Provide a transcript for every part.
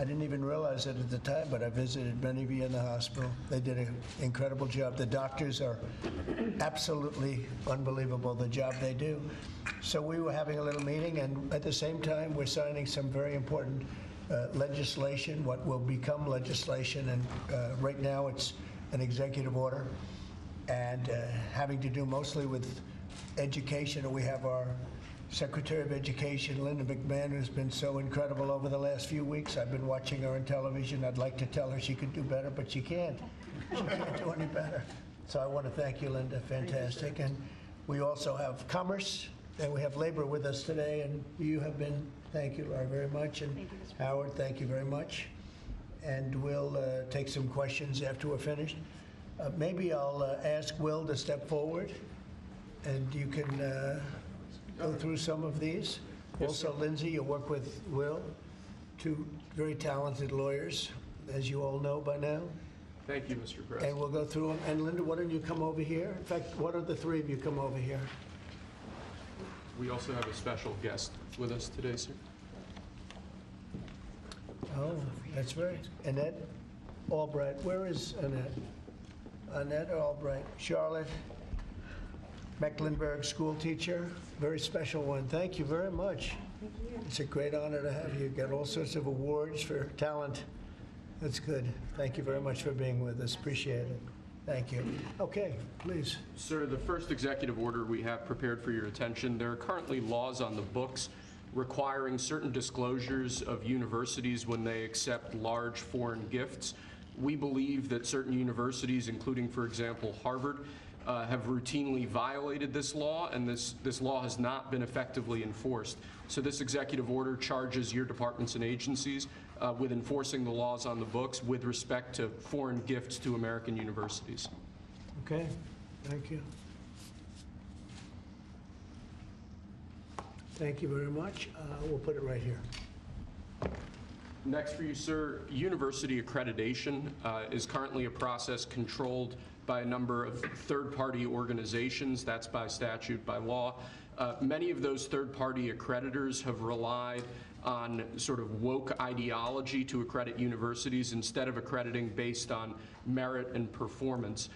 I didn't even realize it at the time, but I visited many of you in the hospital. They did an incredible job. The doctors are absolutely unbelievable, the job they do. So we were having a little meeting, and at the same time, we're signing some very important legislation, what will become legislation, and right now it's an executive order, and having to do mostly with education. We have our Secretary of Education, Linda McMahon, who's been so incredible over the last few weeks. I've been watching her on television. I'd like to tell her she could do better, but she can't. She can't do any better. So I want to thank you, Linda. Fantastic. And we also have Commerce, and we have Labor with us today. And you have been, thank you, Laura, very much. And thank you, Mr. Howard, thank you very much. And we'll take some questions after we're finished. Maybe I'll ask Will to step forward, and you can go through some of these. Yes, Also, sir. Lindsay, you work with Will, two very talented lawyers, as you all know by now. Thank you, Mr. And President. we'll go through them. And Linda, why don't you come over here? In fact, why don't the three of you come over here? We also have a special guest with us today, sir. Oh, that's right. Annette Albright. Where is Annette? Annette Albright. Charlotte Mecklenburg, school teacher. Very special one. Thank you very much. Thank you. It's a great honor to have you. Get all sorts of awards for talent. That's good. Thank you very much for being with us. Appreciate it. Thank you. Okay, please. Sir, the first executive order we have prepared for your attention, there are currently laws on the books requiring certain disclosures of universities when they accept large foreign gifts. We believe that certain universities, including, for example, Harvard, have routinely violated this law, and this law has not been effectively enforced. So this executive order charges your departments and agencies with enforcing the laws on the books with respect to foreign gifts to American universities. Okay, thank you. Thank you very much. We'll put it right here. Next for you, sir, university accreditation is currently a process controlled by a number of third-party organizations. That's by statute, by law. Many of those third-party accreditors have relied on sort of woke ideology to accredit universities instead of accrediting based on merit and performance.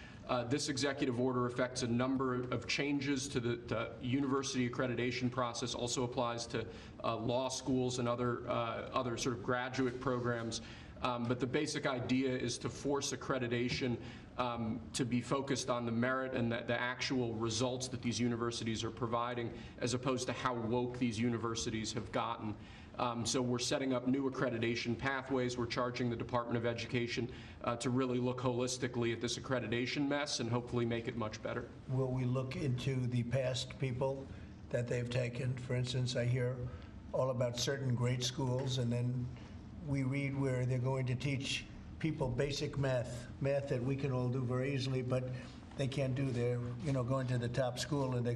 This executive order affects a number of changes to the university accreditation process, also applies to law schools and other sort of graduate programs. But the basic idea is to force accreditation to be focused on the merit and the actual results that these universities are providing, as opposed to how woke these universities have gotten. So we're setting up new accreditation pathways. We're charging the Department of Education to really look holistically at this accreditation mess and hopefully make it much better. Will we look into the past people that they've taken? For instance, I hear all about certain great schools, and then we read where they're going to teach people basic math that we can all do very easily, but they can't do. They're, going to the top school, and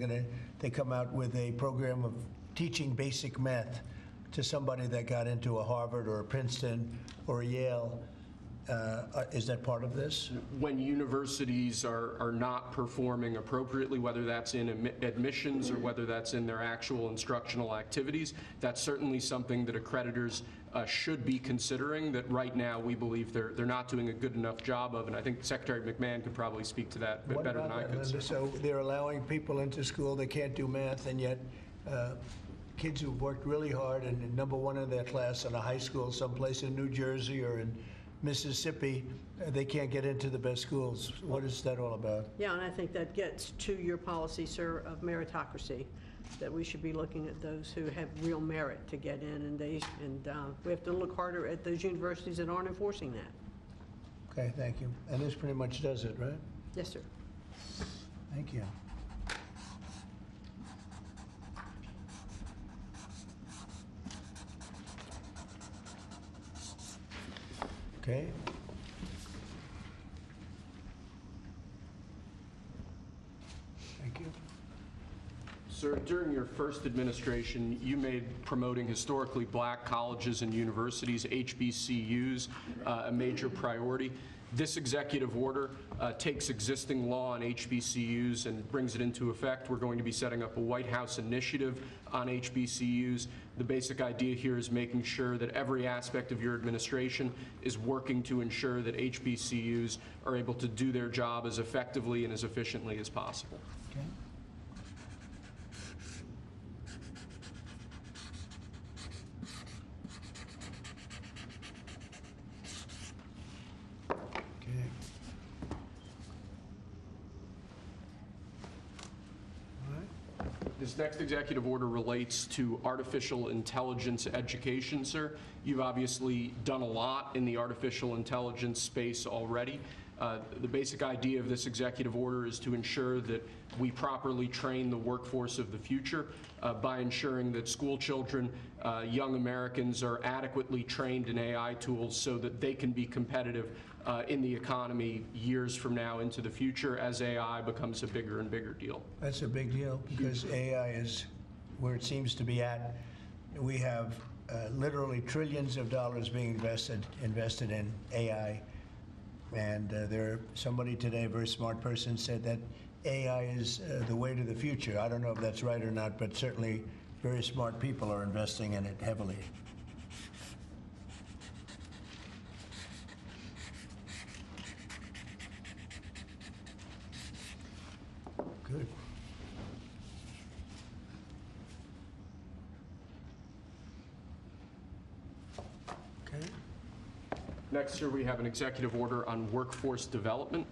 they come out with a program of teaching basic math to somebody that got into a Harvard or a Princeton or a Yale. Is that part of this? When universities are not performing appropriately, whether that's in admissions or whether that's in their actual instructional activities, that's certainly something that accreditors should be considering, that right now we believe they're not doing a good enough job of, and I think Secretary McMahon could probably speak to that better than I could. Linda? So they're allowing people into school that can't do math, and yet kids who've worked really hard and number one in their class in a high school someplace in New Jersey or in Mississippi, they can't get into the best schools. What is that all about? Yeah, and I think that gets to your policy, sir, of meritocracy, that we should be looking at those who have real merit to get in, and we have to look harder at those universities that aren't enforcing that. Okay, thank you. And this pretty much does it, right? Yes, sir. Thank you. Okay. Thank you. Sir, during your first administration, you made promoting historically black colleges and universities, HBCUs, a major priority. This executive order takes existing law on HBCUs and brings it into effect. We're going to be setting up a White House initiative on HBCUs. The basic idea here is making sure that every aspect of your administration is working to ensure that HBCUs are able to do their job as effectively and as efficiently as possible. Okay. Okay. All right. This next executive order relates to artificial intelligence education, sir. You've obviously done a lot in the artificial intelligence space already. The basic idea of this executive order is to ensure that we properly train the workforce of the future by ensuring that school children, young Americans are adequately trained in AI tools so that they can be competitive in the economy years from now into the future as AI becomes a bigger and bigger deal. That's a big deal because AI is where it seems to be at. We have literally trillions of dollars being invested in AI. And somebody today, a very smart person, said that AI is the way to the future. I don't know if that's right or not, but certainly very smart people are investing in it heavily. Good. Okay. Next, sir, we have an executive order on workforce development.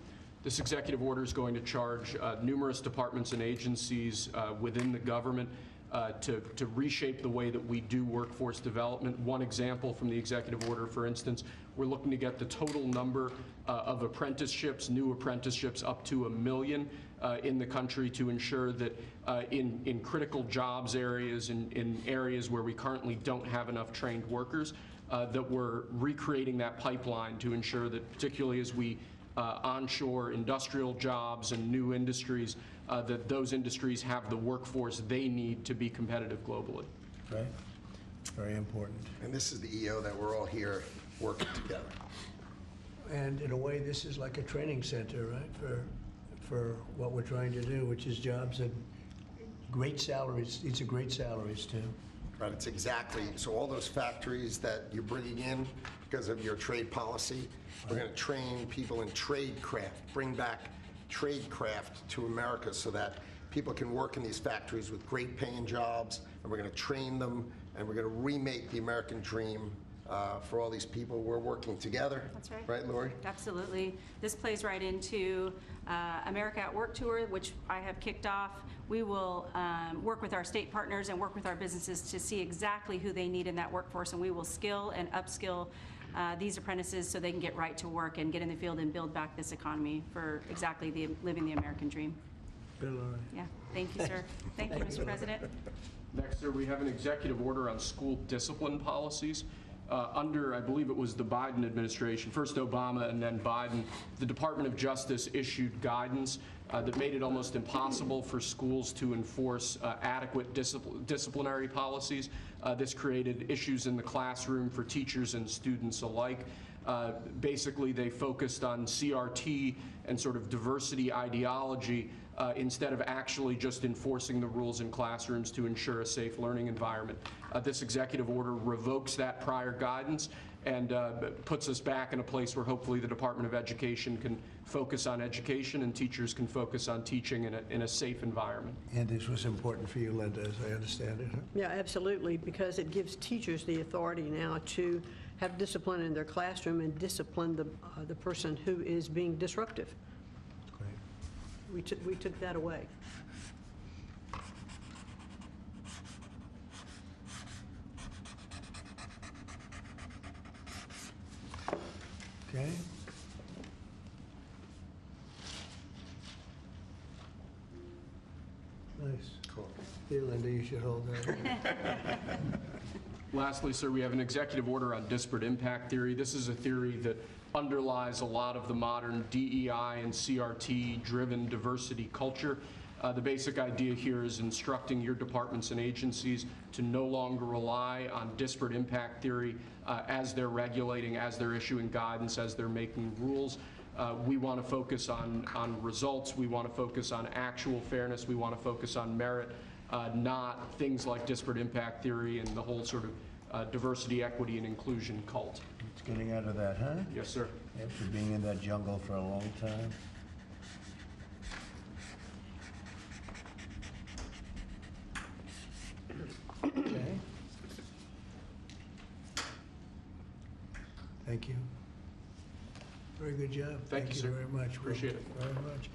This executive order is going to charge numerous departments and agencies within the government to reshape the way that we do workforce development. One example from the executive order, for instance, we're looking to get the total number of apprenticeships, new apprenticeships, up to 1 million in the country to ensure that in critical jobs areas, in areas where we currently don't have enough trained workers, that we're recreating that pipeline to ensure that, particularly as we onshore industrial jobs and new industries, that those industries have the workforce they need to be competitive globally. Right. Very important. And this is the EO that we're all here working together. And in a way, this is like a training center, right, for what we're trying to do, which is jobs at great salaries. These are great salaries, too. Right, it's exactly, so all those factories that you're bringing in because of your trade policy, we're going to train people in trade craft, bring back trade craft to America so that people can work in these factories with great paying jobs, and we're going to train them, and we're going to remake the American dream for all these people. We're working together. That's right. Right, Lori? Absolutely. This plays right into America at Work Tour, which I have kicked off. We will work with our state partners and work with our businesses to see exactly who they need in that workforce, and we will skill and upskill these apprentices so they can get right to work and get in the field and build back this economy for exactly living the American dream. Good, Lauren. Yeah. Thank you, sir. Thank you, Mr. President. Next, sir, we have an executive order on school discipline policies. Under, I believe it was the Biden administration, first Obama and then Biden, the Department of Justice issued guidance that made it almost impossible for schools to enforce adequate disciplinary policies. This created issues in the classroom for teachers and students alike. Basically, they focused on CRT and sort of diversity ideology instead of actually just enforcing the rules in classrooms to ensure a safe learning environment. This executive order revokes that prior guidance and puts us back in a place where hopefully the Department of Education can focus on education and teachers can focus on teaching in a safe environment. And this was important for you, Linda, as I understand it. Huh? Yeah, absolutely, because it gives teachers the authority now to have discipline in their classroom and discipline the person who is being disruptive. Great. We took that away. Okay. Nice. Cool. Here, Linda, you should hold that. Lastly, sir, we have an executive order on disparate impact theory. This is a theory that underlies a lot of the modern DEI and CRT-driven diversity culture. The basic idea here is instructing your departments and agencies to no longer rely on disparate impact theory as they're regulating, as they're issuing guidance, as they're making rules. We want to focus on results. We want to focus on actual fairness. We want to focus on merit, not things like disparate impact theory and the whole sort of diversity, equity, and inclusion cult. It's getting out of that, huh? Yes, sir. After being in that jungle for a long time. Okay. Thank you. Very good job. Thank you, sir. Very much. Appreciate it. Very much.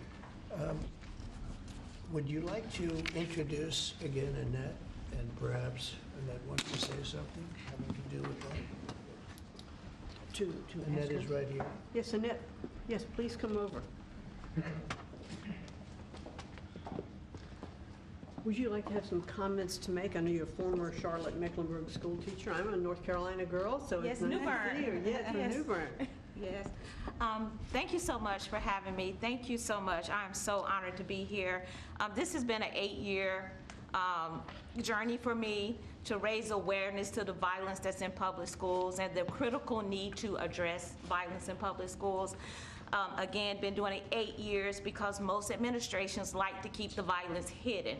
Would you like to introduce again Annette, and perhaps Annette wants to say something having to do with that? To Annette ask is her. right here. Yes, Annette, yes, please come over. Would you like to have some comments to make? I know you're a former Charlotte Mecklenburg school teacher. I'm a North Carolina girl, so Yes, it's nice to see you. Newbern. Yes, from Yes. Newbern. Yes. Thank you so much for having me. Thank you so much. I'm so honored to be here. This has been an 8-year journey for me to raise awareness to the violence that's in public schools and the critical need to address violence in public schools. Again, been doing it 8 years because most administrations like to keep the violence hidden.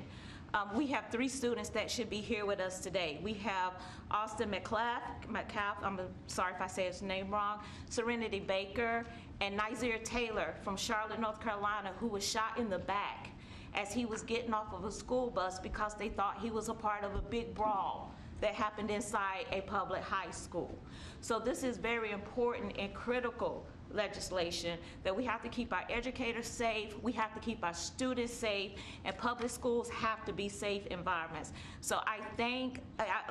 We have 3 students that should be here with us today. We have Austin McCalf, I'm sorry if I say his name wrong, Serenity Baker, and Nizir Taylor from Charlotte, North Carolina, who was shot in the back as he was getting off of a school bus because they thought he was a part of a big brawl that happened inside a public high school. So this is very important and critical legislation that we have to keep our educators safe, we have to keep our students safe, and public schools have to be safe environments. So I think,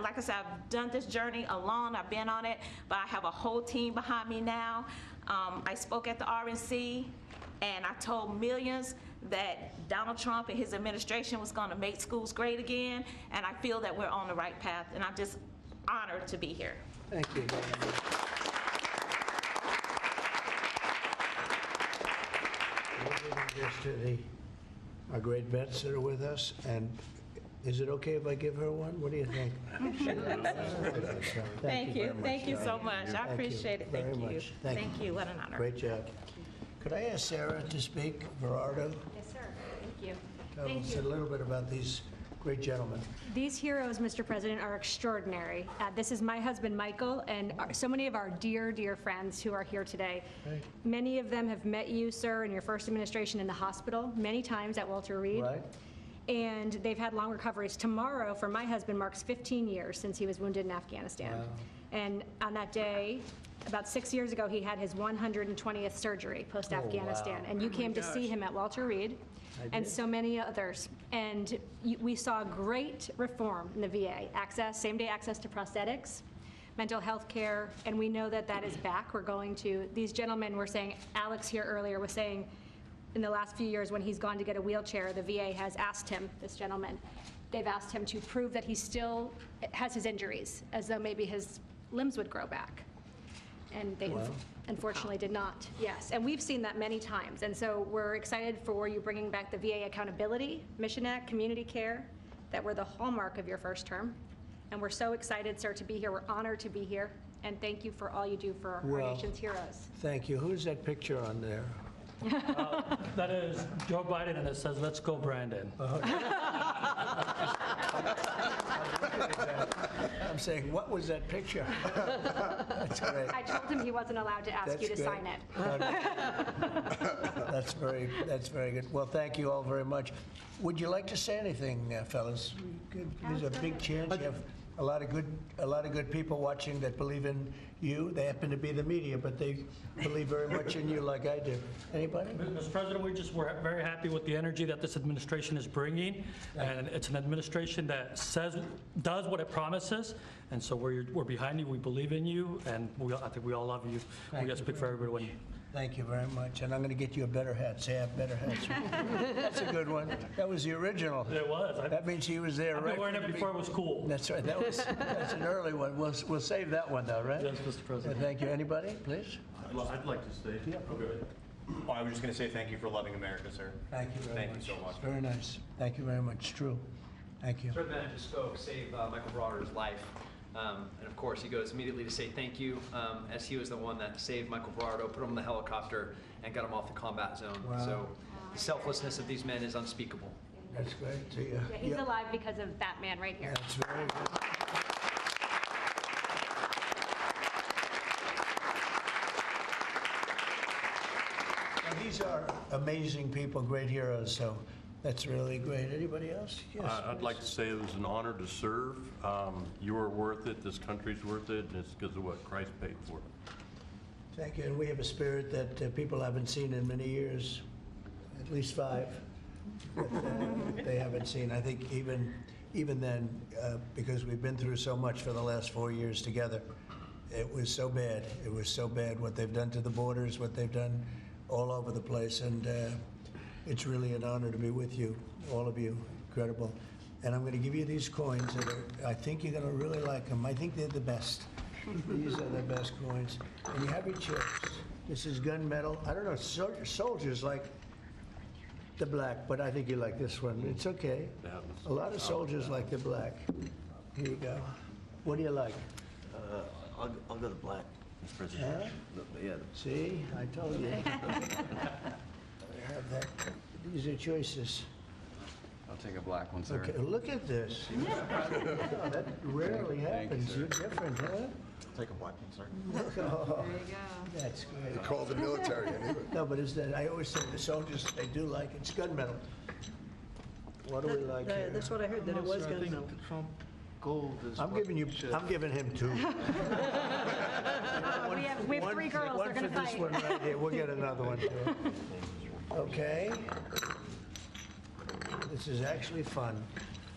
like I said, I've done this journey alone, I've been on it, but I have a whole team behind me now. I spoke at the RNC, and I told millions that Donald Trump and his administration was going to make schools great again, and I feel that we're on the right path, and I'm just honored to be here. Thank you very much. We're giving this to our great vets that are with us, and is it okay if I give her one? What do you think? Thank you. Thank you so much. I Thank you appreciate it. very Thank you. much. Thank Thank you. you. What an honor. Great job. Could I ask Sarah to speak, Gerardo? Yes, sir. Thank you. Tell Thank us you. a little bit about these great gentlemen. These heroes, Mr. President, are extraordinary. This is my husband, Michael, and so many of our dear, dear friends who are here today. Right. Many of them have met you, sir, in your first administration in the hospital, many times at Walter Reed. Right. And they've had long recoveries. Tomorrow, for my husband, marks 15 years since he was wounded in Afghanistan. Wow. And on that day, about 6 years ago, he had his 120th surgery post-Afghanistan. Oh, wow. And you came to see him at Walter Reed. And did. so many others. And we saw great reform in the VA, same-day access to prosthetics, mental health care, and we know that that is back. We're going to, these gentlemen were saying, Alex here earlier was saying, in the last few years when he's gone to get a wheelchair, the VA has asked him, this gentleman, they've asked him to prove that he still has his injuries, as though maybe his limbs would grow back. And they unfortunately did not. Yes, and we've seen that many times. And so we're excited for you bringing back the VA Accountability, Mission Act, Community Care, that were the hallmark of your first term. And we're so excited, sir, to be here. We're honored to be here. And thank you for all you do for our Well, nation's heroes. Thank you. Who's that picture on there? That is Joe Biden, and it says, "Let's go, Brandon." I'm saying, what was that picture? That's great. I told him he wasn't allowed to ask That's you to good. sign it. That's very good. Well, thank you all very much. Would you like to say anything, fellas? There's a big chance you have a lot of good people watching that believe in you. They happen to be the media, but they believe very much in you like I do. Anybody? Mr. President, we're very happy with the energy that this administration is bringing, and it's an administration that does what it promises, and so we're behind you, we believe in you, and I think we all love you. We got to speak for everyone. Thank you very much. And I'm going to get you a better hat. Say I have better hats. That's a good one. That was the original. It was. That means he was there I've right been wearing from it the before it was cool. That's right. That's an early one. We'll save that one though, right? Yes, Mr. President. Thank you. Anybody, please? Well, I'd like to stay. Yeah. Okay. Oh, I was just going to say thank you for loving America, sir. Thank you very much. Thank you so much. Very nice. Thank you very much. True. Thank you. Sir, the man who spoke saved Michael Brodder's life. And of course, he goes immediately to say thank you, as he was the one that saved Michael Brodder, put him in the helicopter, and got him off the combat zone. Wow. So the selflessness of these men is unspeakable. That's great. So, Yeah, he's alive because of that man right here. That's very good. And these are amazing people, great heroes, so that's really great. Anybody else? Yes. I'd like to say it was an honor to serve. You are worth it, this country's worth it, and it's because of what Christ paid for. Thank you. And we have a spirit that people haven't seen in many years, at least 5. That they haven't seen. I think even then, because we've been through so much for the last 4 years together, it was so bad. It was so bad what they've done to the borders, what they've done all over the place, and it's really an honor to be with you, all of you. Incredible. And I'm going to give you these coins that I think you're going to really like them. I think they're the best. These are the best coins. And you have your chips. This is gunmetal. I don't know, soldiers like the black, but I think you like this one. It's okay. A lot of soldiers like the black. Here you go. What do you like? I'll go to black, Mr. President. Huh? Yeah. See, I told you. I have that. These are choices. I'll take a black one, sir. Okay, look at this. Wow, that rarely happens. You're different, huh? I'll take a black one, sir. Oh, that's great. They call the military anyway. No, but is that, I always say the soldiers, they do like it. It's gunmetal. What do we like here? That's what I heard, that it was gunmetal. Gold is. I'm giving him 2. We have 3 girls, they're going to One for this fight. one right here. We'll get another one too. Okay. This is actually fun.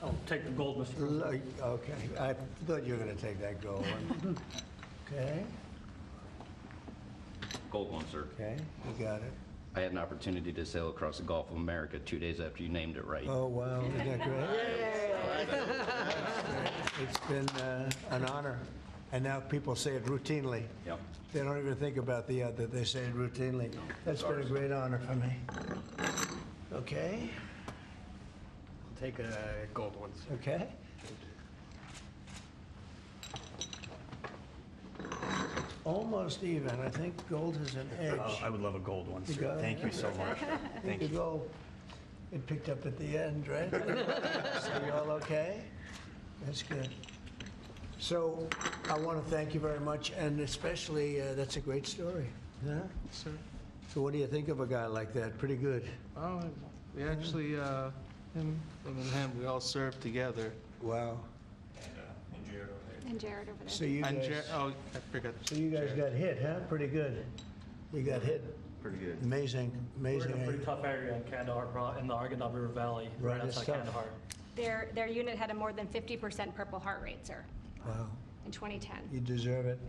I'll take the gold, Mr. President. Okay, I thought you were going to take that gold one. Okay, Gold one, sir. okay, you got it. I had an opportunity to sail across the Gulf of America 2 days after you named it right. Oh, wow, isn't that great? It's been an honor, and now people say it routinely. Yep. They don't even think about the other, they say it routinely. That's been a great honor for me. Okay, Take a gold one, sir. okay. Almost even. I think gold has an edge. Oh, I would love a gold one, You sir. got it? Thank you so much. Thank The you. gold, it picked up at the end, right? So you all okay? That's good. So I want to thank you very much, and especially, that's a great story. Yeah? Sir. So what do you think of a guy like that? Pretty good. Oh, we actually, him and him, we all served together. Wow. And Jared over there. So you And guys, oh, I forgot. so you guys got hit, huh? Pretty good. You got hit. Pretty good. Amazing, We're in a amazing. pretty tough area in Kandahar, in the Arghandab River Valley, Right, right it's outside tough. Kandahar. Their unit had a more than 50% Purple Heart rate, sir, Wow. in 2010. You deserve it.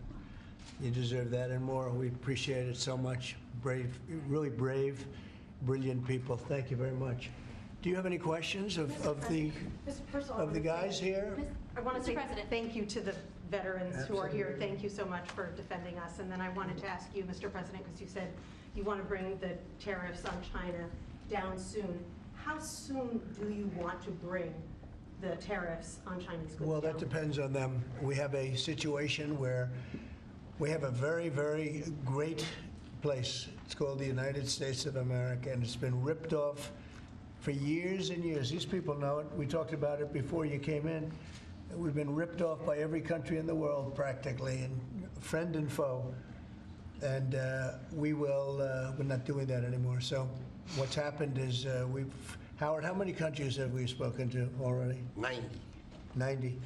You deserve that and more. We appreciate it so much. Brave, really brave, brilliant people. Thank you very much. Do you have any questions of the guys here? I want to Mr. say President. thank you to the veterans who are here. Absolutely. Thank you so much for defending us. And then I wanted to ask you, Mr. President, because you said you want to bring the tariffs on China down soon. How soon do you want to bring the tariffs on Chinese goods Well, that down? depends on them. We have a situation where we have a very, very great place. It's called the United States of America, and it's been ripped off for years and years. These people know it. We talked about it before you came in. We've been ripped off by every country in the world practically, and friend and foe. And we're not doing that anymore. So what's happened is Howard, how many countries have we spoken to already? 90. 90.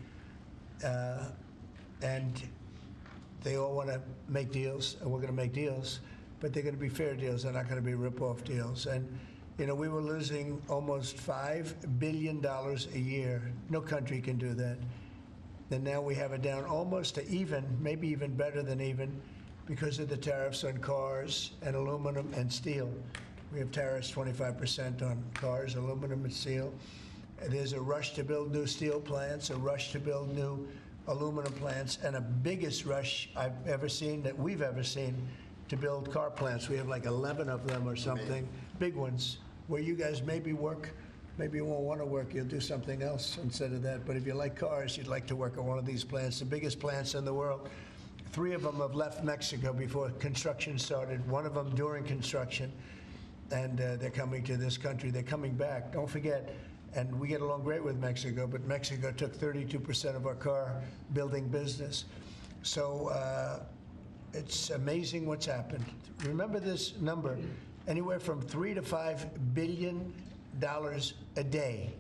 And they all want to make deals, and we're going to make deals, but they're going to be fair deals. They're not going to be rip-off deals. And, you know, we were losing almost $5 billion a year. No country can do that. And now we have it down almost to even, maybe even better than even, because of the tariffs on cars and aluminum and steel. We have tariffs 25% on cars, aluminum, and steel. There's a rush to build new steel plants, a rush to build new aluminum plants, and a biggest rush I've ever seen, that we've ever seen, to build car plants. We have like 11 of them or something, big ones, where you guys maybe work. Maybe you won't want to work, you'll do something else instead of that. But if you like cars, you'd like to work at one of these plants, the biggest plants in the world. 3 of them have left Mexico before construction started, 1 of them during construction, and they're coming to this country. They're coming back. Don't forget, and we get along great with Mexico, but Mexico took 32% of our car building business. So it's amazing what's happened. Remember this number, anywhere from $3 to $5 billion a day.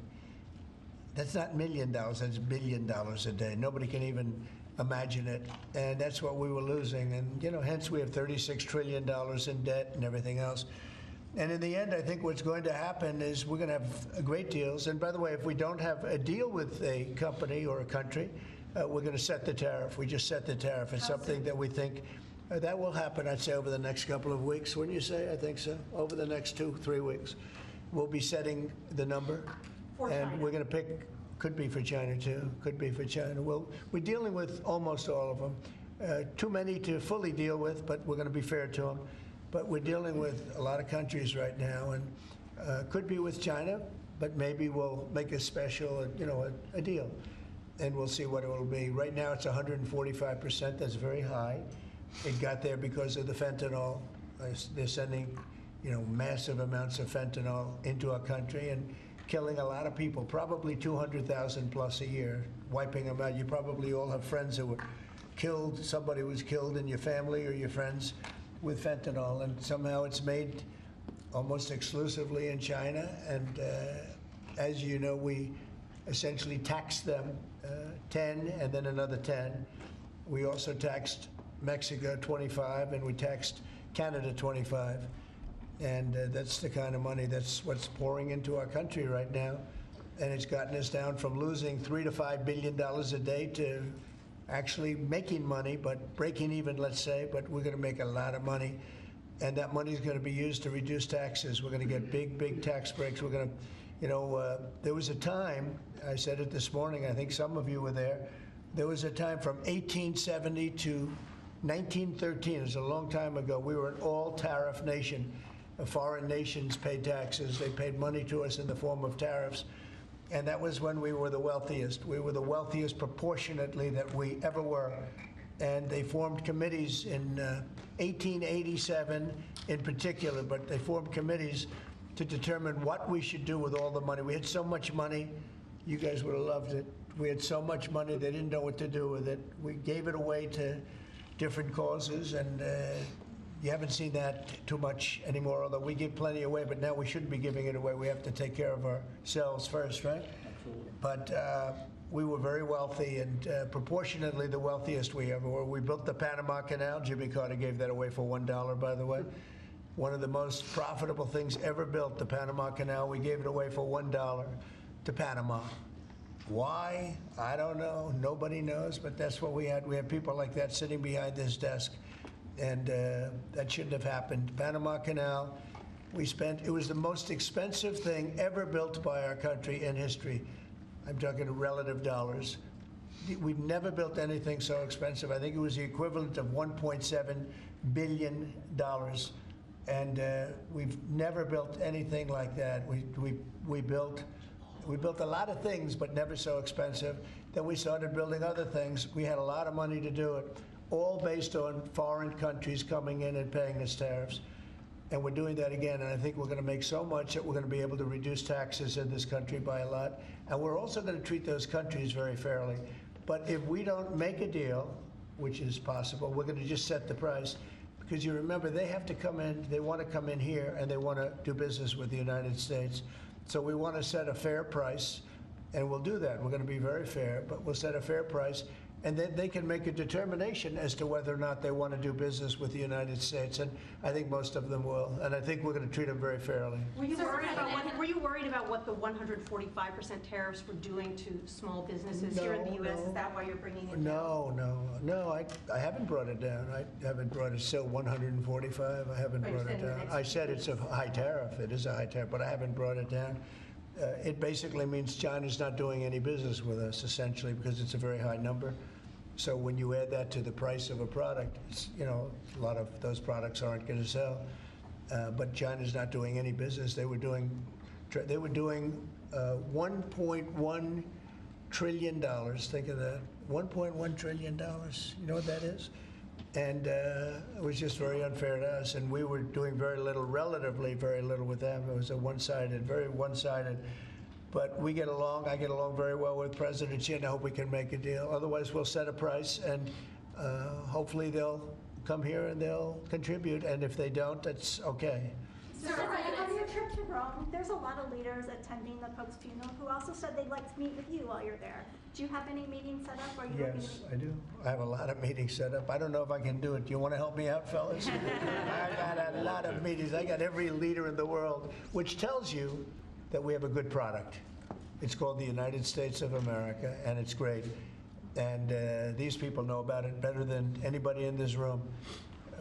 That's not $1 million, that's $1 billion a day. Nobody can even imagine it. And that's what we were losing. And, you know, hence we have $36 trillion in debt and everything else. And in the end, I think what's going to happen is we're going to have great deals. And by the way, if we don't have a deal with a company or a country, we're going to set the tariff. We just set the tariff. It's something that we think that will happen, I'd say, over the next couple of weeks. Wouldn't you say? I think so. Over the next 2-3 weeks. We'll be setting the number, and we're going to pick, could be for China too, could be for China. We're dealing with almost all of them. Too many to fully deal with, but we're going to be fair to them. But we're dealing with a lot of countries right now, and could be with China, but maybe we'll make a special, a deal, and we'll see what it will be. Right now it's 145%, that's very high. It got there because of the fentanyl. They're sending massive amounts of fentanyl into our country and killing a lot of people, probably 200,000 plus a year, wiping them out. You probably all have friends who were killed, somebody was killed in your family or your friends with fentanyl, and somehow it's made almost exclusively in China. And as you know, we essentially taxed them 10 and then another 10. We also taxed Mexico 25, and we taxed Canada 25. And that's the kind of money, that's what's pouring into our country right now. And it's gotten us down from losing $3 to $5 billion a day to actually making money, but breaking even, let's say, but we're going to make a lot of money. And that money is going to be used to reduce taxes. We're going to get big tax breaks. We're going to, there was a time, I said it this morning, I think some of you were there was a time from 1870 to 1913, it was a long time ago, we were an all-tariff nation. Foreign nations paid taxes. They paid money to us in the form of tariffs. And that was when we were the wealthiest. We were the wealthiest proportionately that we ever were. And they formed committees in 1887 in particular, but they formed committees to determine what we should do with all the money. We had so much money, you guys would have loved it. We had so much money, they didn't know what to do with it. We gave it away to different causes, and you haven't seen that too much anymore, although we give plenty away, but now we shouldn't be giving it away. We have to take care of ourselves first, right? Absolutely. But we were very wealthy, and proportionately the wealthiest we ever were. We built the Panama Canal. Jimmy Carter gave that away for $1, by the way. One of the most profitable things ever built, the Panama Canal. We gave it away for $1 to Panama. Why? I don't know. Nobody knows, but that's what we had. We had people like that sitting behind this desk. And that shouldn't have happened. Panama Canal, it was the most expensive thing ever built by our country in history. I'm talking relative dollars. We've never built anything so expensive. I think it was the equivalent of $1.7 billion. And we've never built anything like that. We built a lot of things, but never so expensive. Then we started building other things. We had a lot of money to do it, all based on foreign countries coming in and paying us tariffs. And we're doing that again, and I think we're going to make so much that we're going to be able to reduce taxes in this country by a lot. And we're also going to treat those countries very fairly. But if we don't make a deal, which is possible, we're going to just set the price. Because you remember, they have to come in, they want to come in here, and they want to do business with the United States. So we want to set a fair price, and we'll do that. We're going to be very fair, but we'll set a fair price. And then they can make a determination as to whether or not they want to do business with the United States. And I think most of them will. And I think we're going to treat them very fairly. Were you worried about what the 145% tariffs were doing to small businesses here in the U.S.? Is that why you're bringing it down? No, I haven't brought it down. I haven't brought it, still 145. I haven't brought it down. I said it's a high tariff. It is a high tariff, but I haven't brought it down. It basically means China's not doing any business with us, essentially, because it's a very high number. So when you add that to the price of a product, a lot of those products aren't going to sell. But China's not doing any business. They were doing $1.1 trillion. Think of that, $1.1 trillion. You know what that is? And it was just very unfair to us. And we were doing very little, relatively very little with them. It was a one-sided, very one-sided. But we get along. I get along very well with President Xi, and I hope we can make a deal. Otherwise, we'll set a price, and hopefully they'll come here and they'll contribute. And if they don't, that's okay. So on your trip to Rome, there's a lot of leaders attending the Pope's funeral who also said they'd like to meet with you while you're there. Do you have any meetings set up? Or are you looking to Yes, meet? I do. I have a lot of meetings set up. I don't know if I can do it. Do you want to help me out, fellas? I got a lot of meetings. I got every leader in the world, which tells you that we have a good product. It's called the United States of America, and it's great. And these people know about it better than anybody in this room.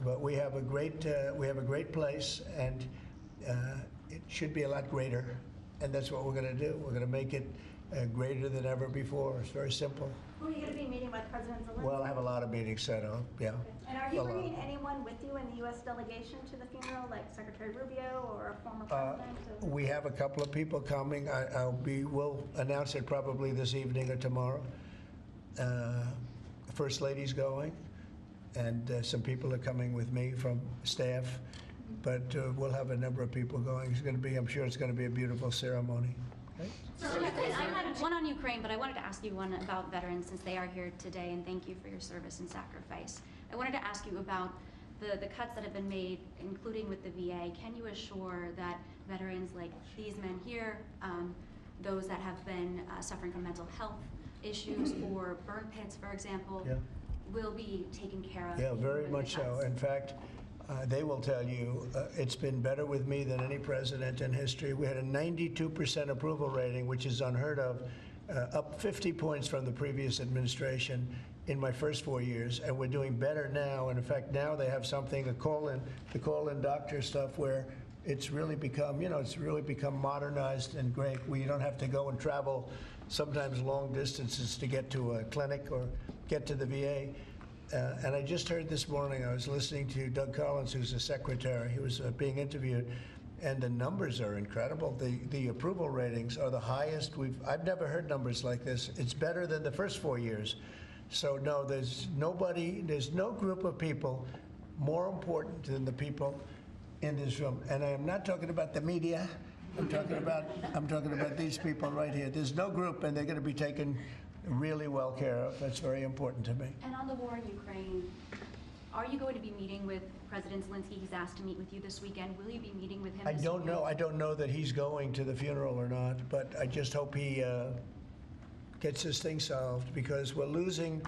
But we have a great place, and it should be a lot greater. And that's what we're going to do. We're going to make it greater than ever before. It's very simple. Who are you going to be meeting with, President Zelensky? Well, I have a lot of meetings set up, yeah. And are you A lot. bringing anyone with you in the U.S. delegation to the funeral, like Secretary Rubio or a former president? We have a couple of people coming. We'll announce it probably this evening or tomorrow. First Lady's going, and some people are coming with me from staff. But we'll have a number of people going. I'm sure it's going to be a beautiful ceremony. Okay? I had one on Ukraine, but I wanted to ask you one about veterans since they are here today, and thank you for your service and sacrifice. I wanted to ask you about the cuts that have been made, including with the VA. Can you assure that veterans like these men here, those that have been suffering from mental health issues or burn pits, for example, will be taken care of? Yeah, very much so. In fact, they will tell you it's been better with me than any president in history. We had a 92% approval rating, which is unheard of, up 50 points from the previous administration in my first 4 years, and we're doing better now. And in fact, now they have something, the call-in doctor stuff, where it's really become, modernized and great, where you don't have to go and travel sometimes long distances to get to a clinic or get to the VA. And I just heard this morning, I was listening to Doug Collins, who's the secretary. He was being interviewed, and the numbers are incredible. The approval ratings are the highest I've never heard numbers like this. It's better than the first 4 years. So no, there's no group of people more important than the people in this room. And I am not talking about the media. I'm talking about these people right here. There's no group, and they're going to be taken really well care of. That's very important to me. And on the war in Ukraine, are you going to be meeting with President Zelensky? He's asked to meet with you this weekend. Will you be meeting with him? I don't know. I don't know that he's going to the funeral or not, but I just hope he gets this thing solved, because we're losing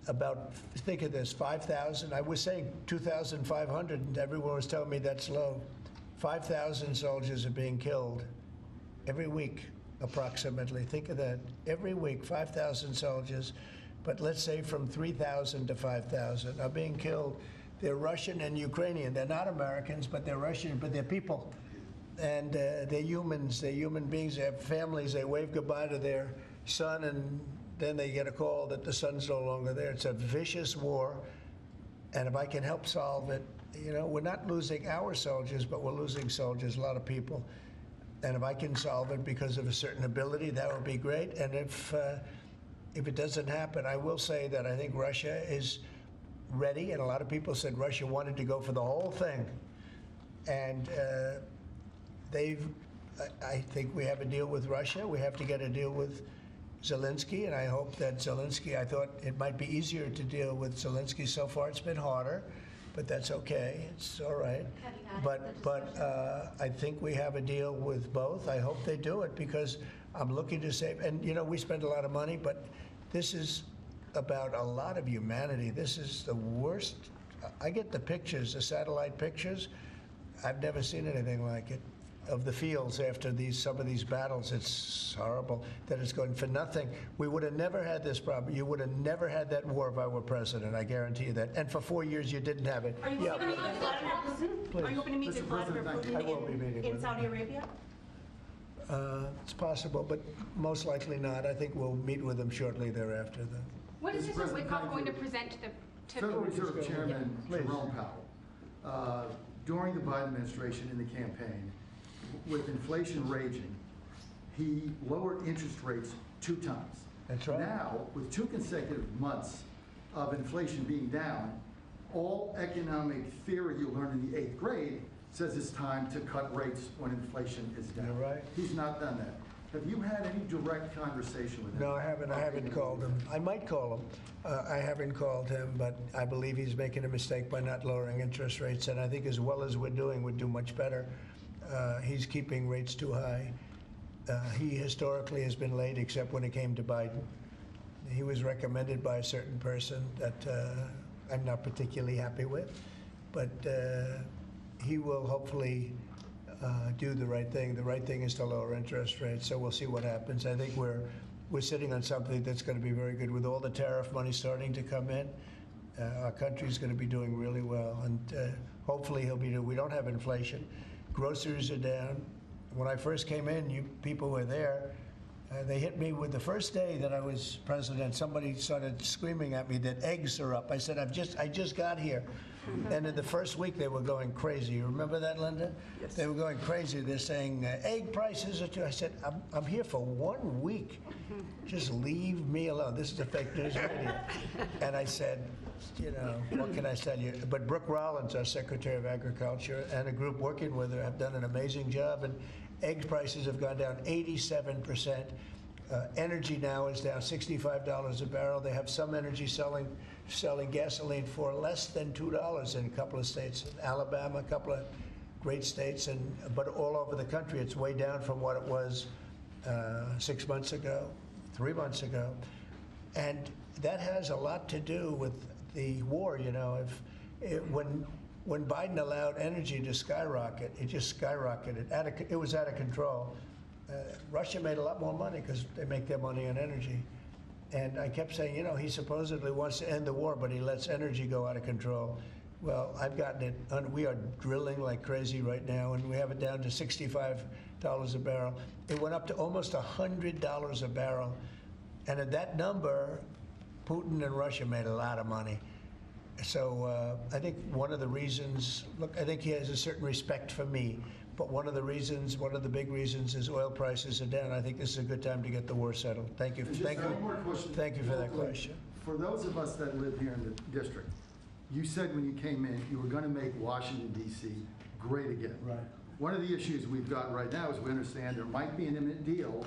about, think of this, 5,000. I was saying 2,500, and everyone was telling me that's low. 5,000 soldiers are being killed every week, approximately. Think of that. Every week, 5,000 soldiers, but let's say from 3,000 to 5,000 are being killed. They're Russian and Ukrainian. They're not Americans, but they're Russian, but they're people. And they're humans. They're human beings. They have families. They wave goodbye to their son, and then they get a call that the son's no longer there. It's a vicious war, and if I can help solve it, we're not losing our soldiers, but we're losing soldiers, a lot of people. And if I can solve it because of a certain ability, that would be great. And if it doesn't happen, I will say that I think Russia is ready, and a lot of people said Russia wanted to go for the whole thing. And I think we have a deal with Russia. We have to get a deal with Zelensky, and I hope that Zelensky, I thought it might be easier to deal with Zelensky. So far it's been harder, but that's okay. It's all right. But I think we have a deal with both. I hope they do it, because I'm looking to save. And, we spend a lot of money, but this is about a lot of humanity. This is the worst. I get the pictures, the satellite pictures. I've never seen anything like it, of the fields after some of these battles. It's horrible that it's going for nothing. We would have never had this problem. You would have never had that war if I were president. I guarantee you that. And for 4 years, you didn't have it. Are you hoping to meet with Vladimir Putin? Are you hoping to meet with Vladimir Putin I will be meeting in with Saudi him. Arabia? It's possible, but most likely not. I think we'll meet with him shortly thereafter, though. What is Mr. Mr. President, Wickoff thank going to you. present to the? Federal Reserve Chairman Please. Jerome Powell, during the Biden administration in the campaign, with inflation raging, he lowered interest rates 2 times. That's right. Now, with 2 consecutive months of inflation being down, all economic theory you learned in the 8th grade says it's time to cut rates when inflation is down. You're right. He's not done that. Have you had any direct conversation with him? No, I haven't. I haven't called him. I might call him. I haven't called him, but I believe he's making a mistake by not lowering interest rates. And I think as well as we're doing, we'd do much better. He's keeping rates too high. He historically has been late, except when it came to Biden. He was recommended by a certain person that I'm not particularly happy with, but he will hopefully do the right thing. The right thing is to lower interest rates, so we'll see what happens. I think we're sitting on something that's going to be very good. With all the tariff money starting to come in, our country's going to be doing really well, and hopefully he'll be doing. We don't have inflation. Groceries are down. When I first came in, you people were there. They hit me with the first day that I was president. Somebody started screaming at me that eggs are up. I said, I just got here. And in the first week, they were going crazy. You remember that, Linda? Yes. They were going crazy. They're saying, egg prices are too. I said, I'm here for 1 week. Just leave me alone. This is a fake news radio. And I said, you know, what can I tell you? But Brooke Rollins, our Secretary of Agriculture, and a group working with her have done an amazing job. And egg prices have gone down 87%. Energy now is down $65 a barrel. They have some energy selling gasoline for less than $2 in a couple of states. Alabama, a couple of great states, but all over the country, it's way down from what it was 6 months ago, 3 months ago. And that has a lot to do with the war. You know, when Biden allowed energy to skyrocket, it just skyrocketed. It was out of control. Russia made a lot more money because they make their money on energy. And I kept saying, you know, he supposedly wants to end the war, but he lets energy go out of control. Well, I've gotten it. We are drilling like crazy right now, and we have it down to $65 a barrel. It went up to almost $100 a barrel. And at that number, Putin and Russia made a lot of money. So I think one of the reasons, look, I think he has a certain respect for me. But one of the big reasons is oil prices are down. I think this is a good time to get the war settled. Thank you. Thank you. One more question. Thank you for that question. For those of us that live here in the district, you said when you came in, you were going to make Washington, D.C. great again. Right. One of the issues we've got right now is we understand there might be an imminent deal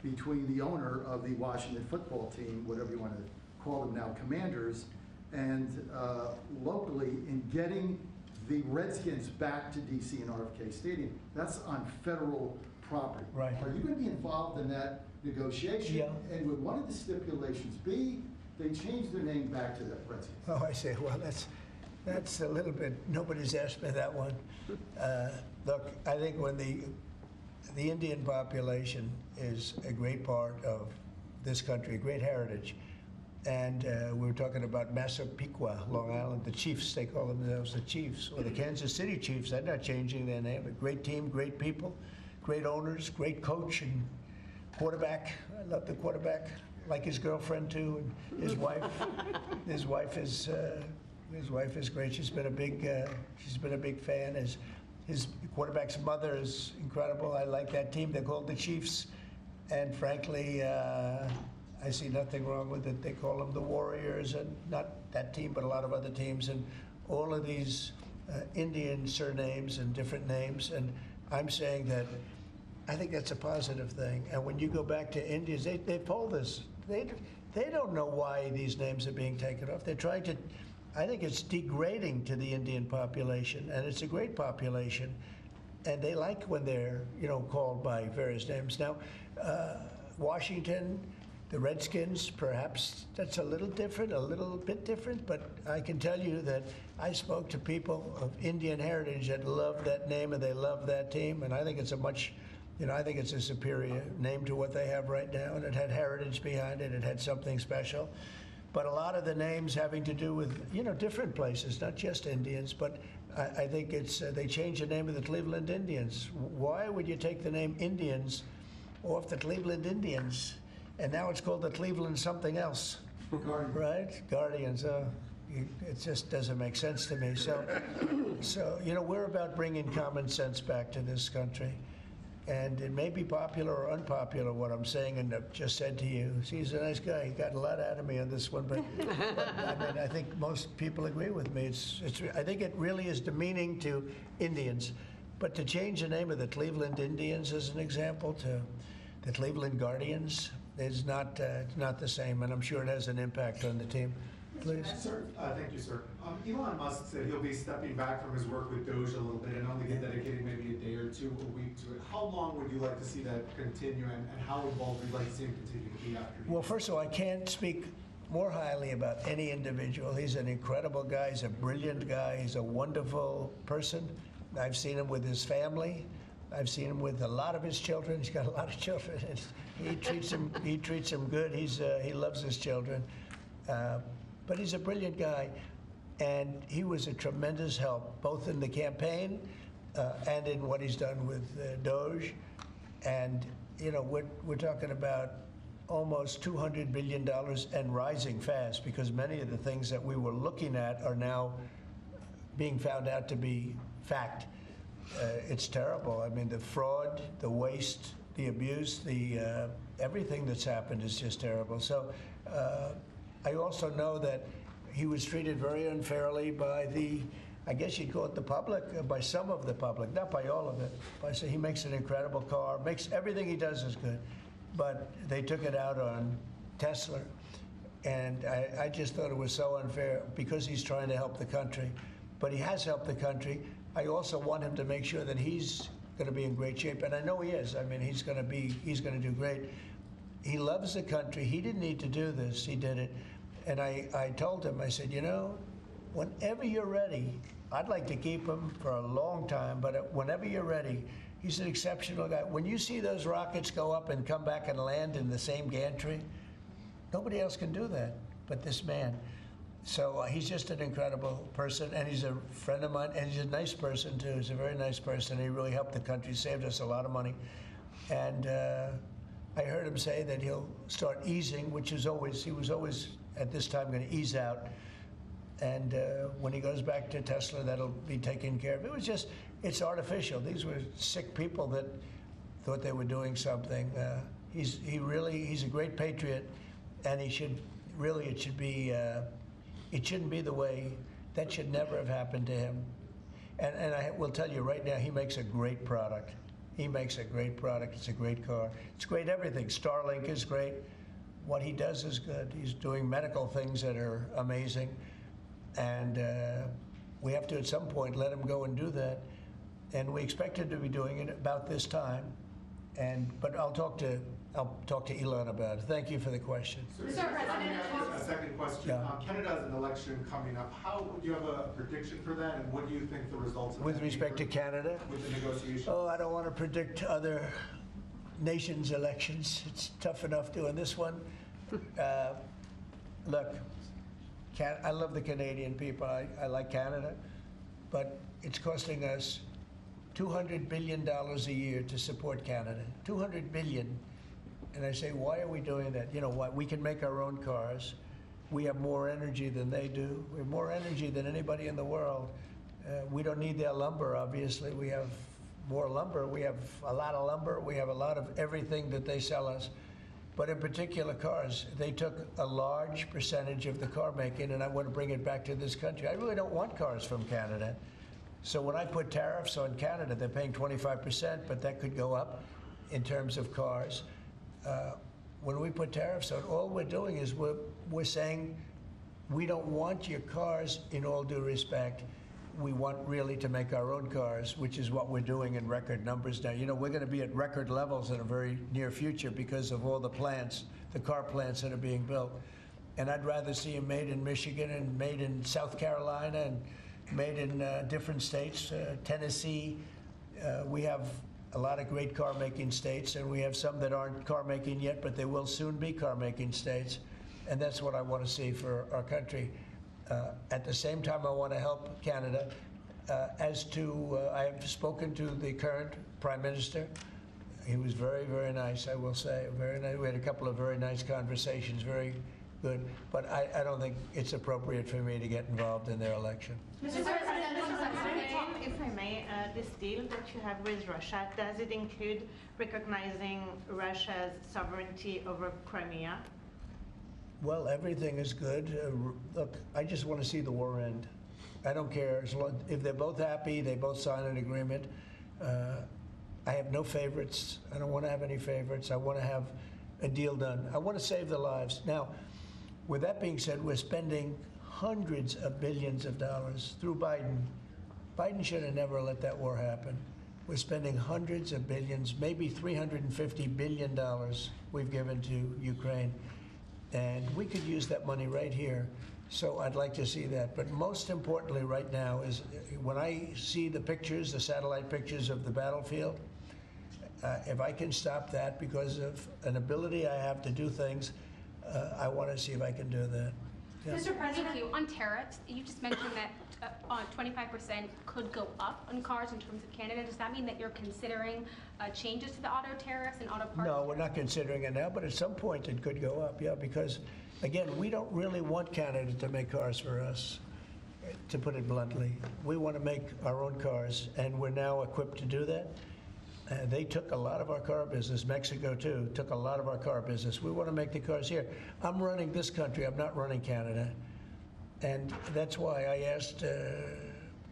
between the owner of the Washington football team, whatever you want to call them now, Commanders, and locally in getting the Redskins back to D.C. and RFK Stadium. That's on federal property. Right. Are you going to be involved in that negotiation? Yeah. And would one of the stipulations be they change their name back to the Redskins? Oh, I see. Well, that's a little bit, nobody's asked me that one. Look, I think when the Indian population is a great part of this country, a great heritage. And we were talking about Massapequa, Long Island, the Chiefs, they call themselves the Chiefs, or the Kansas City Chiefs. They're not changing their name. A great team, great people, great owners, great coach and quarterback. I love the quarterback, like his girlfriend too, and his wife. His wife is great. She's been a big fan. His quarterback's mother is incredible. I like that team. They're called the Chiefs, and frankly, I see nothing wrong with it. They call them the Warriors, and not that team, but a lot of other teams, and all of these Indian surnames and different names. And I'm saying that I think that's a positive thing. And when you go back to Indians, they polled this. They don't know why these names are being taken off. They're trying to. I think it's degrading to the Indian population, and it's a great population, and they like when they're called by various names. Now, Washington. The Redskins, perhaps that's a little bit different, but I can tell you that I spoke to people of Indian heritage that love that name and they love that team, and I think it's I think it's a superior name to what they have right now, and it had heritage behind it. It had something special. But a lot of the names having to do with, different places, not just Indians, but I think they changed the name of the Cleveland Indians. Why would you take the name Indians off the Cleveland Indians? And now it's called the Cleveland something else. Right? Guardians, it just doesn't make sense to me. So, we're about bringing common sense back to this country. And it may be popular or unpopular what I'm saying and I've just said to you. He's a nice guy. He got a lot out of me on this one, but I mean, I think most people agree with me. I think it really is demeaning to Indians. But to change the name of the Cleveland Indians as an example to the Cleveland Guardians is not the same, and I'm sure it has an impact on the team. Please. Sir, thank you, sir. Elon Musk said he'll be stepping back from his work with Doge a little bit and only dedicating maybe a day or two a week to it. How long would you like to see that continue, and how involved would you like to see him continue to be after? Well, first of all, I can't speak more highly about any individual. He's an incredible guy. He's a brilliant guy. He's a wonderful person. I've seen him with his family. I've seen him with a lot of his children. He's got a lot of children. He treats them good. He loves his children. But he's a brilliant guy, and he was a tremendous help, both in the campaign and in what he's done with Doge. And, we're talking about almost $200 billion and rising fast, because many of the things that we were looking at are now being found out to be fact. It's terrible. I mean, the fraud, the waste, the abuse, everything that's happened is just terrible. So I also know that he was treated very unfairly by I guess you'd call it the public, by some of the public, not by all of it. He makes an incredible car, everything he does is good, but they took it out on Tesla. And I just thought it was so unfair because he's trying to help the country. But he has helped the country. I also want him to make sure that he's going to be in great shape, and I know he is. I mean, he's going to do great. He loves the country. He didn't need to do this. He did it. And I told him, I said, whenever you're ready, I'd like to keep him for a long time, but whenever you're ready, he's an exceptional guy. When you see those rockets go up and come back and land in the same gantry, nobody else can do that but this man. So he's just an incredible person, and he's a friend of mine, and he's a nice person, too. He's a very nice person. He really helped the country, saved us a lot of money. And I heard him say that he'll start easing, he was always at this time going to ease out. And when he goes back to Tesla, that'll be taken care of. It's artificial. These were sick people that thought they were doing something. He's a great patriot, and it shouldn't be the way, that should never have happened to him. And I will tell you right now, he makes a great product. He makes a great product. It's a great car. It's great everything. Starlink is great. What he does is good. He's doing medical things that are amazing. And we have to, at some point, let him go and do that. And we expect him to be doing it about this time. But I'll talk to Elon about it. Thank you for the question. A second question. Yeah. Canada has an election coming up. Do you have a prediction for that, and what do you think the results of With that respect to Canada? with the negotiations? Oh, I don't want to predict other nations' elections. It's tough enough doing this one. Look, I love the Canadian people. I like Canada, but it's costing us $200 billion a year to support Canada. $200 billion. And I say, why are we doing that? You know what? We can make our own cars. We have more energy than they do. We have more energy than anybody in the world. We don't need their lumber, obviously. We have more lumber. We have a lot of lumber. We have a lot of everything that they sell us. But in particular cars, they took a large percentage of the car making, and I want to bring it back to this country. I really don't want cars from Canada. So when I put tariffs on Canada, they're paying 25%, but that could go up in terms of cars. When we put tariffs on, all we're doing is we're saying we don't want your cars in all due respect. We want really to make our own cars, which is what we're doing in record numbers now. You know, we're going to be at record levels in a very near future because of all the plants, the car plants that are being built. And I'd rather see them made in Michigan and made in South Carolina and made in different states, Tennessee. We have a lot of great car-making states, and we have some that aren't car-making yet, but they will soon be car-making states. And that's what I want to see for our country. At the same time, I want to help Canada. I have spoken to the current Prime Minister. He was very, very nice, I will say. Very nice. We had a couple of very nice conversations, very good. But I don't think it's appropriate for me to get involved in their election. Mr. President, if I may, this deal that you have with Russia, does it include recognizing Russia's sovereignty over Crimea? Well, everything is good. Look, I just want to see the war end. I don't care. If they're both happy, they both sign an agreement. I have no favorites. I don't want to have any favorites. I want to have a deal done. I want to save the lives. Now, with that being said, we're spending hundreds of billions of dollars through Biden. Biden should have never let that war happen. We're spending hundreds of billions, maybe $350 billion we've given to Ukraine. And we could use that money right here. So I'd like to see that. But most importantly right now is when I see the pictures, the satellite pictures of the battlefield, if I can stop that because of an ability I have to do things, I want to see if I can do that. Yeah. Mr. President, thank you. On tariffs, you just mentioned that 25% could go up on cars in terms of Canada. Does that mean that you're considering changes to the auto tariffs and auto parts? No, we're not considering it now, but at some point it could go up, yeah, because, again, we don't really want Canada to make cars for us, to put it bluntly. We want to make our own cars, and we're now equipped to do that. They took a lot of our car business. Mexico, too, took a lot of our car business. We want to make the cars here. I'm running this country. I'm not running Canada. And that's why I asked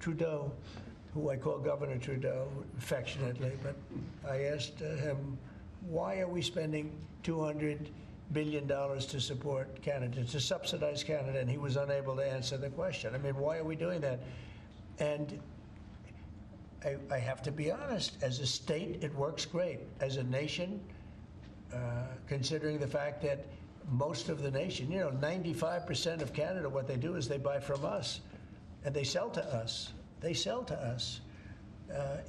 Trudeau, who I call Governor Trudeau affectionately, but I asked him, why are we spending $200 billion to support Canada, to subsidize Canada? And he was unable to answer the question. I mean, why are we doing that? And I have to be honest, as a state, it works great. As a nation, considering the fact that most of the nation, 95% of Canada, what they do is they buy from us, and they sell to us. They sell to us.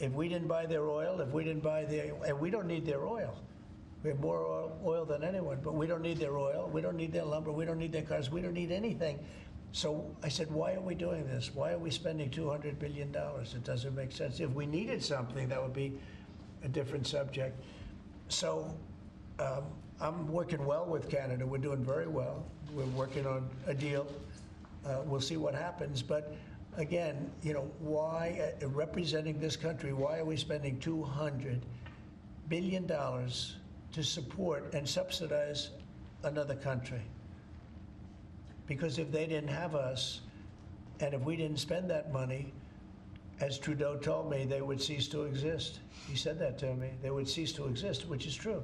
If we didn't buy their oil, and we don't need their oil. We have more oil than anyone, but we don't need their oil. We don't need their lumber. We don't need their cars. We don't need anything. So I said, why are we doing this? Why are we spending $200 billion? It doesn't make sense. If we needed something, that would be a different subject. So I'm working well with Canada. We're doing very well. We're working on a deal. We'll see what happens. But again, why, representing this country, why are we spending $200 billion to support and subsidize another country? Because if they didn't have us, and if we didn't spend that money, as Trudeau told me, they would cease to exist. He said that to me. They would cease to exist, which is true,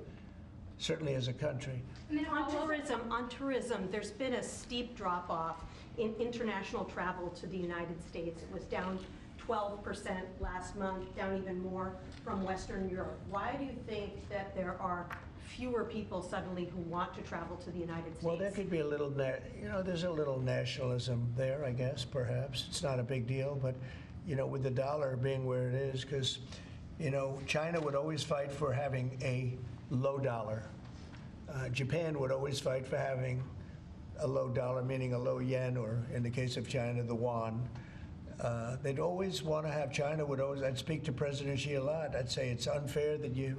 certainly as a country. And then on tourism, there's been a steep drop-off in international travel to the United States. It was down 12% last month, down even more from Western Europe. Why do you think that there are fewer people suddenly who want to travel to the United States? Well, there could be a little, there's a little nationalism there, I guess, perhaps. It's not a big deal, but, with the dollar being where it is, because, China would always fight for having a low dollar. Japan would always fight for having a low dollar, meaning a low yen, or in the case of China, the yuan. They'd always want to have, I'd speak to President Xi a lot. I'd say it's unfair that your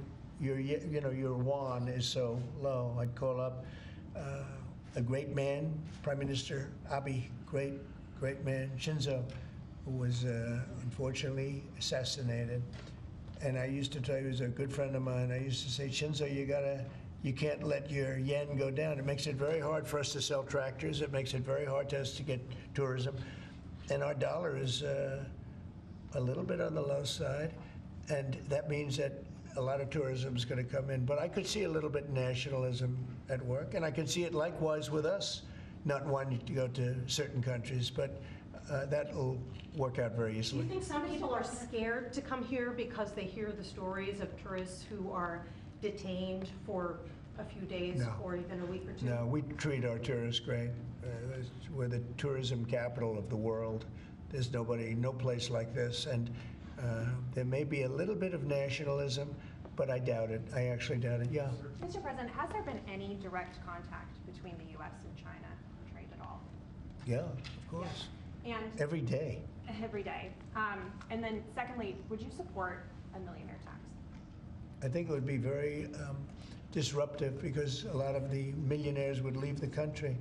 yuan is so low. I'd call up a great man, Prime Minister Abe, great man, Shinzo, who was unfortunately assassinated. And I used to tell you, he was a good friend of mine. I used to say, Shinzo, you can't let your yen go down. It makes it very hard for us to sell tractors. It makes it very hard to us to get tourism. And our dollar is a little bit on the low side. And that means that a lot of tourism is going to come in. But I could see a little bit of nationalism at work. And I could see it likewise with us, not wanting to go to certain countries. But that will work out very Do easily. you think some people are scared to come here because they hear the stories of tourists who are detained for a few days No. or even a week or two? No, we treat our tourists great. We're the tourism capital of the world. There's no place like this. And there may be a little bit of nationalism, but I doubt it. I actually doubt it, yeah. Mr. President, has there been any direct contact between the U.S. and China on trade at all? Yeah, of course. And Every day. every day. And then secondly, would you support a millionaire tax? I think it would be very disruptive because a lot of the millionaires would leave the country.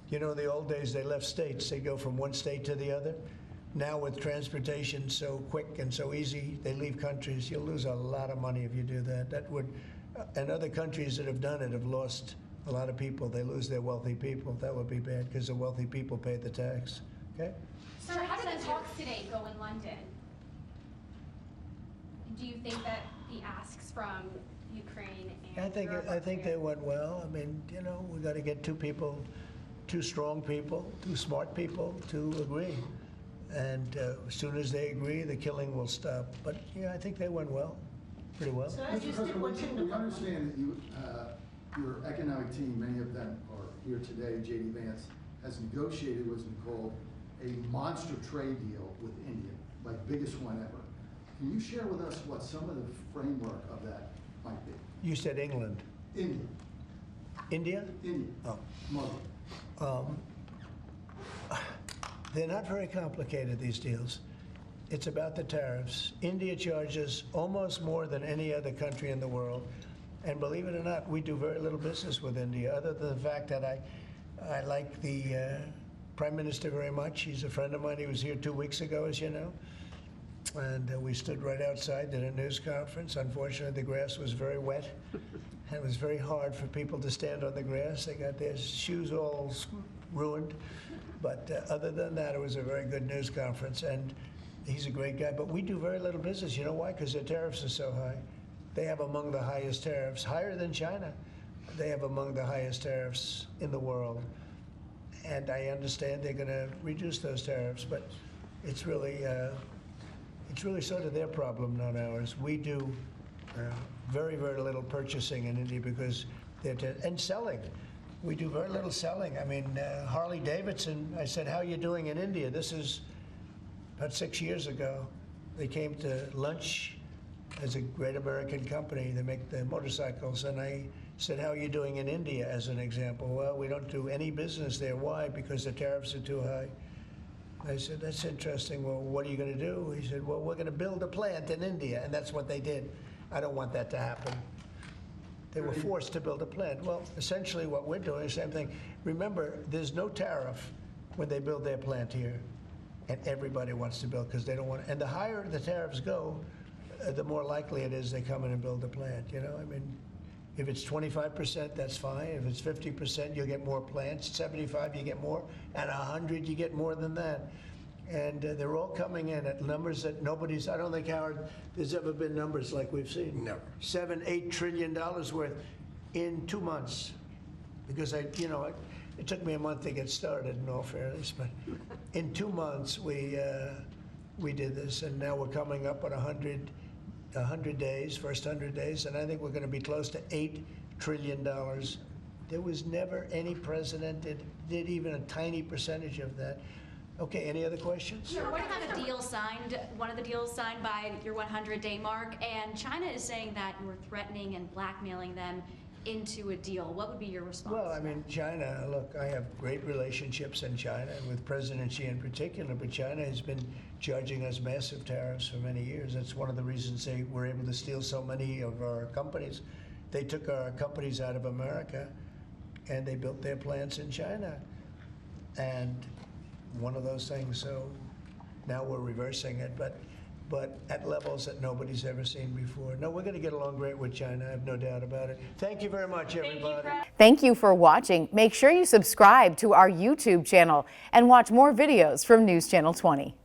You know, in the old days, they left states. They go from one state to the other. Now with transportation so quick and so easy, they leave countries. You'll lose a lot of money if you do that. That would, and other countries that have done it have lost a lot of people. They lose their wealthy people. That would be bad because the wealthy people pay the tax. Okay? Sir, how did the talks today go in London? Do you think that the asks from Ukraine and I think they went well. I mean, you know, we got to get two strong people, two smart people to agree. And as soon as they agree, the killing will stop. But yeah, I think they went well, pretty well. Mr. President, we understand that you, your economic team, many of them are here today, J.D. Vance, has negotiated what's been called a monster trade deal with India, like biggest one ever. Can you share with us what some of the framework of that might be? You said England. India. India? India. Oh. Muslim. They're not very complicated, these deals. It's about the tariffs. India charges almost more than any other country in the world. And believe it or not, we do very little business with India, other than the fact that I like the Prime Minister very much. He's a friend of mine. He was here 2 weeks ago, as you know. And we stood right outside at a news conference. Unfortunately, the grass was very wet. And it was very hard for people to stand on the grass. They got their shoes all ruined. But other than that, it was a very good news conference. And he's a great guy. But we do very little business. You know why? Because their tariffs are so high. They have among the highest tariffs, higher than China. They have among the highest tariffs in the world. And I understand they're going to reduce those tariffs. But it's really sort of their problem, not ours. We do very, very little purchasing in India because and selling. We do very little selling. I mean, Harley Davidson, I said, how are you doing in India? This is about 6 years ago. They came to lunch as a great American company. They make the motorcycles. And I said, how are you doing in India, as an example? Well, we don't do any business there. Why? Because the tariffs are too high. I said, that's interesting. Well, what are you going to do? He said, well, we're going to build a plant in India. And that's what they did. I don't want that to happen. They were forced to build a plant. Well, essentially what we're doing is the same thing. Remember, there's no tariff when they build their plant here. And everybody wants to build because they don't want, and the higher the tariffs go, the more likely it is they come in and build a plant. You know, I mean, if it's 25%, that's fine. If it's 50%, you'll get more plants. 75, you get more. At 100, you get more than that. And they're all coming in at numbers that nobody's, I don't think, Howard, there's ever been numbers like we've seen. Never. $7-8 trillion worth in 2 months. Because it took me a month to get started, in all fairness, but in 2 months we did this, and now we're coming up on 100 days, first 100 days, and I think we're going to be close to $8 trillion. There was never any president that did even a tiny percentage of that. Okay, any other questions? Sure. What about a deal signed, one of the deals signed by your 100-day mark, and China is saying that you were threatening and blackmailing them into a deal? What would be your response? Well, I mean, China, look, I have great relationships in China, and with President Xi in particular, but China has been charging us massive tariffs for many years. That's one of the reasons they were able to steal so many of our companies. They took our companies out of America, and they built their plants in China. And one of those things, so now we're reversing it, but at levels that nobody's ever seen before. No, we're going to get along great with China, I have no doubt about it. Thank you very much, everybody. Thank you for watching. Make sure you subscribe to our YouTube channel and watch more videos from News Channel 20.